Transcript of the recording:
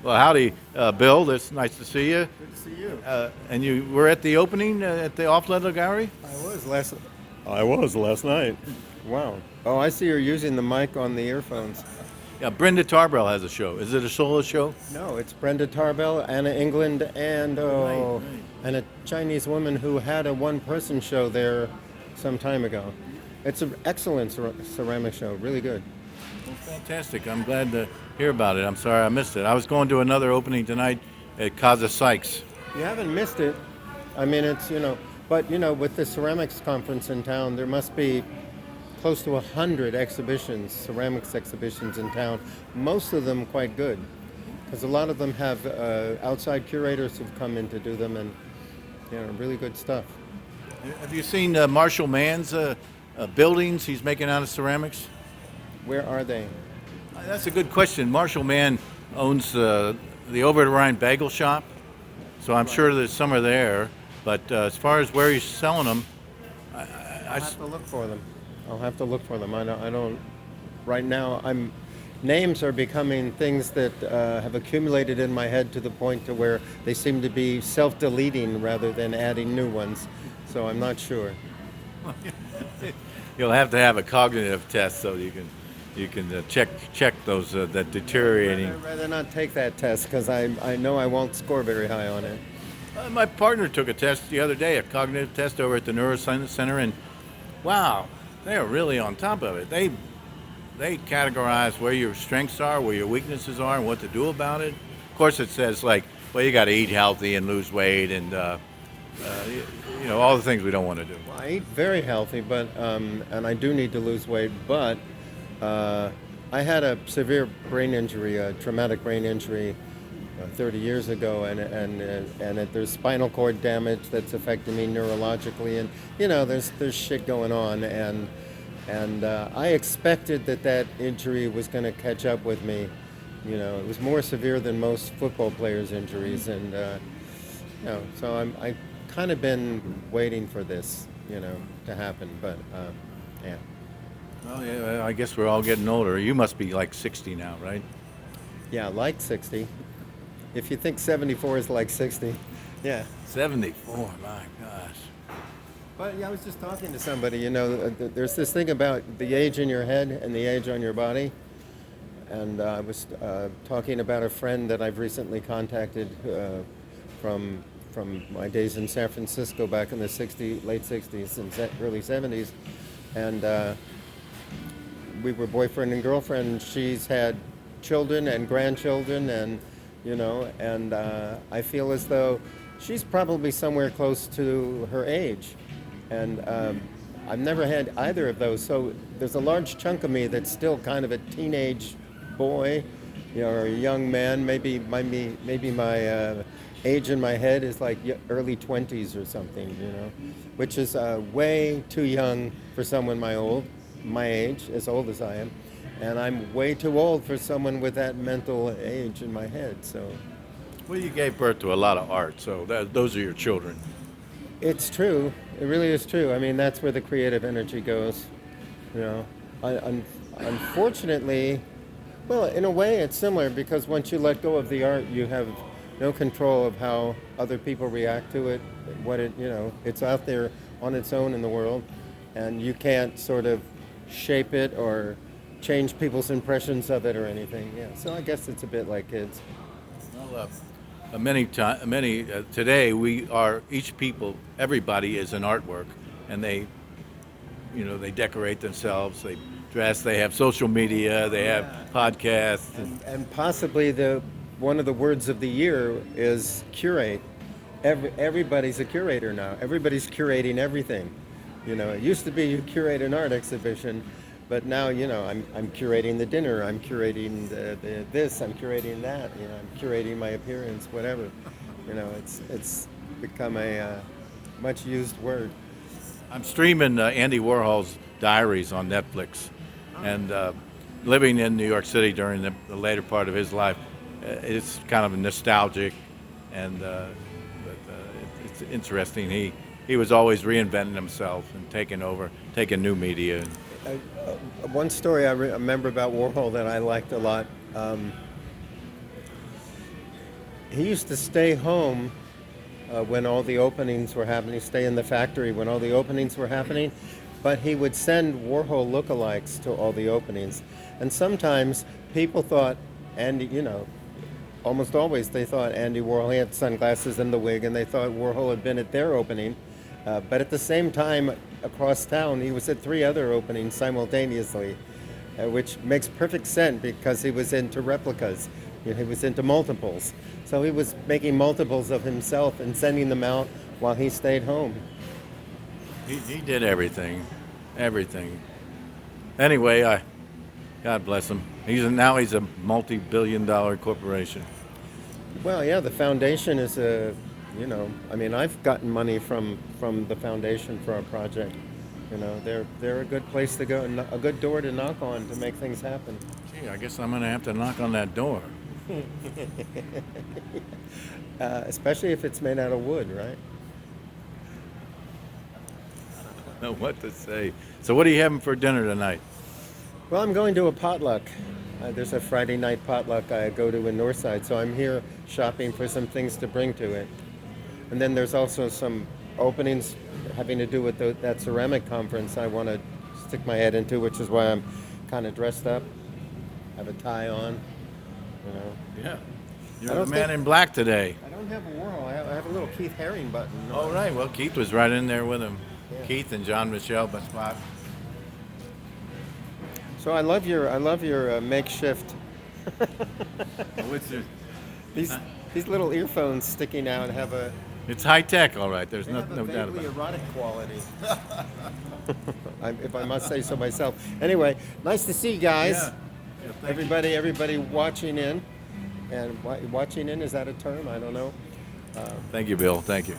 Well, howdy, Bill. It's nice to see you. Good to see you. And you were at the opening at the Off Ludlow Gallery. I was last night. Wow. Oh, I see you're using the mic on the earphones. Yeah, Brenda Tarbell has a show. Is it a solo show? No, it's Brenda Tarbell, Anna England, and Right. and a Chinese woman who had a one-person show there some time ago. It's an excellent ceramic show, really good. Well, fantastic. I'm glad to hear about it. I'm sorry I missed it. I was going to another opening tonight at Casa Sykes. You haven't missed it. I mean, it's but with the ceramics conference in town, there must be close to 100 exhibitions, ceramics exhibitions in town. Most of them quite good, because a lot of them have outside curators who've come in to do them, and really good stuff. Have you seen Marshall Mann's buildings he's making out of ceramics? Where are they? That's a good question. Marshall Mann owns the Over the Rhine Bagel Shop, so I'm sure there's some are there. But as far as where he's selling them, I'll have to look for them. I'll have to look for them. I don't. Right now, names are becoming things that have accumulated in my head to the point to where they seem to be self-deleting rather than adding new ones. So I'm not sure. you'll have to have a cognitive test so you can check those that deteriorating. I'd rather not take that test because I know I won't score very high on it. My partner took a test the other day, a cognitive test over at the Neuroscience Center, and wow, they are really on top of it. They categorize where your strengths are, where your weaknesses are, and what to do about it. Of course, it says like, well, you got to eat healthy and lose weight, and all the things we don't want to do. Well, I eat very healthy, but and I do need to lose weight, but I had a severe brain injury, a traumatic brain injury 30 years ago, and there's spinal cord damage that's affecting me neurologically, and there's shit going on, and I expected that injury was going to catch up with me. It was more severe than most football players' injuries, and so I kind of been waiting for this, to happen, but yeah. Well, yeah, I guess we're all getting older. You must be like 60 now, right? Yeah, like 60. If you think 74 is like 60, yeah. 74, my gosh. But yeah, I was just talking to somebody, there's this thing about the age in your head and the age on your body. And I was talking about a friend that I've recently contacted from my days in San Francisco back in the late 60s and early 70s. And we were boyfriend and girlfriend. She's had children and grandchildren, and I feel as though she's probably somewhere close to her age, and I've never had either of those. So there's a large chunk of me that's still kind of a teenage boy, or a young man. Maybe my age in my head is like early 20s or something, which is way too young for someone my age, as old as I am. And I'm way too old for someone with that mental age in my head. So, Well, you gave birth to a lot of art, so those are your children. it's true. It really is true. I mean, that's where the creative energy goes. Unfortunately, well, in a way, it's similar because once you let go of the art, you have no control of how other people react to it. It's out there on its own in the world, and you can't sort of shape it or change people's impressions of it or anything. Yeah. So I guess it's a bit like kids. Well, today everybody is an artwork, and they decorate themselves, they dress, they have social media, they have podcasts. And possibly one of the words of the year is curate. Everybody's a curator now. Everybody's curating everything. It used to be you curate an art exhibition, but now I'm curating the dinner. I'm curating this. I'm curating that. I'm curating my appearance. Whatever. It's become a much used word. I'm streaming Andy Warhol's diaries on Netflix, and living in New York City during the later part of his life, it's kind of nostalgic, and it's interesting. He was always reinventing himself and taking new media. One story I remember about Warhol that I liked a lot. he used to stay home when all the openings were happening, stay in the factory when all the openings were happening, but he would send Warhol lookalikes to all the openings. And sometimes people thought Andy, almost always they thought Andy Warhol, he had sunglasses and the wig, and they thought Warhol had been at their opening. But at the same time, across town, he was at 3 other openings simultaneously, which makes perfect sense because he was into replicas. He was into multiples. So he was making multiples of himself and sending them out while he stayed home. He did everything. Everything. Anyway, God bless him. Now he's a multi-billion-dollar corporation. Well, yeah, the foundation is I've gotten money from the foundation for our project. They're a good place to go, and a good door to knock on to make things happen. Gee, I guess I'm going to have to knock on that door. Especially if it's made out of wood, right? I don't know what to say. So what are you having for dinner tonight? Well, I'm going to a potluck. There's a Friday night potluck I go to in Northside, so I'm here shopping for some things to bring to it. And then there's also some openings having to do with that ceramic conference I want to stick my head into, which is why I'm kind of dressed up. I have a tie on. Yeah. You're the man in black today. I don't have a Warhol. I have a little Keith Haring button. All right. Well, Keith was right in there with him. Yeah. Keith and John Michel, but spot. So I love your makeshift. What's your, These little earphones sticking out have a. It's high tech, all right. There's They no have a doubt about vaguely it. erotic quality. If I must say so myself. Anyway, nice to see you guys. Yeah. Yeah, thank you. Everybody watching in. And watching in, is that a term? I don't know. Thank you, Bill. Thank you.